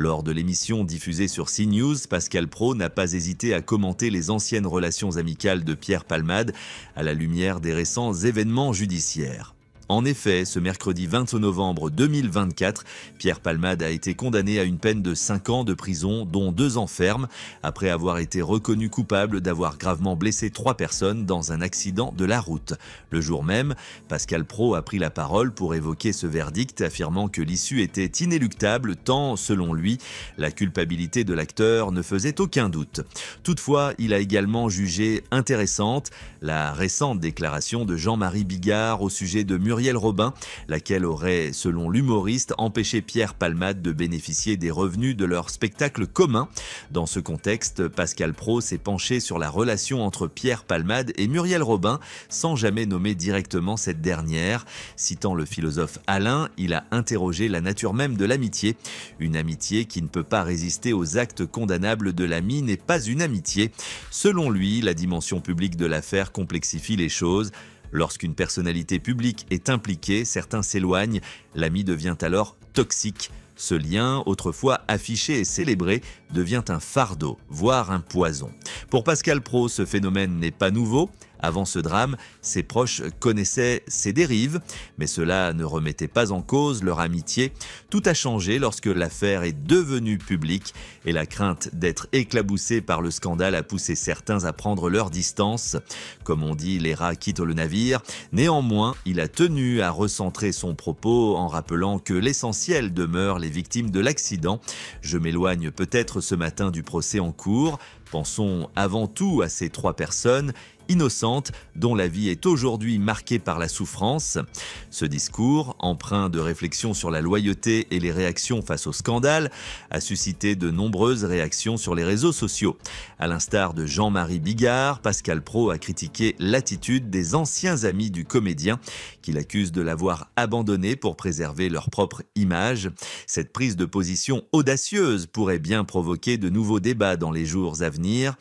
Lors de l'émission diffusée sur CNews, Pascal Praud n'a pas hésité à commenter les anciennes relations amicales de Pierre Palmade à la lumière des récents événements judiciaires. En effet, ce mercredi 20 novembre 2024, Pierre Palmade a été condamné à une peine de 5 ans de prison, dont 2 ans ferme, après avoir été reconnu coupable d'avoir gravement blessé 3 personnes dans un accident de la route. Le jour même, Pascal Praud a pris la parole pour évoquer ce verdict, affirmant que l'issue était inéluctable tant, selon lui, la culpabilité de l'acteur ne faisait aucun doute. Toutefois, il a également jugé intéressante la récente déclaration de Jean-Marie Bigard au sujet de Muriel Robin, laquelle aurait, selon l'humoriste, empêché Pierre Palmade de bénéficier des revenus de leur spectacle commun. Dans ce contexte, Pascal Praud s'est penché sur la relation entre Pierre Palmade et Muriel Robin, sans jamais nommer directement cette dernière. Citant le philosophe Alain, il a interrogé la nature même de l'amitié. Une amitié qui ne peut pas résister aux actes condamnables de l'ami n'est pas une amitié. Selon lui, la dimension publique de l'affaire complexifie les choses. Lorsqu'une personnalité publique est impliquée, certains s'éloignent, l'ami devient alors toxique. Ce lien, autrefois affiché et célébré, devient un fardeau, voire un poison. Pour Pascal Praud, ce phénomène n'est pas nouveau. Avant ce drame, ses proches connaissaient ses dérives, mais cela ne remettait pas en cause leur amitié. Tout a changé lorsque l'affaire est devenue publique et la crainte d'être éclaboussé par le scandale a poussé certains à prendre leur distance. Comme on dit, les rats quittent le navire. Néanmoins, il a tenu à recentrer son propos en rappelant que l'essentiel demeure les victimes de l'accident. Je m'éloigne peut-être ce matin du procès en cours. Pensons avant tout à ces 3 personnes innocentes dont la vie est aujourd'hui marquée par la souffrance. Ce discours, empreint de réflexion sur la loyauté et les réactions face au scandale, a suscité de nombreuses réactions sur les réseaux sociaux. À l'instar de Jean-Marie Bigard, Pascal Praud a critiqué l'attitude des anciens amis du comédien qu'il accuse de l'avoir abandonné pour préserver leur propre image. Cette prise de position audacieuse pourrait bien provoquer de nouveaux débats dans les jours à venir.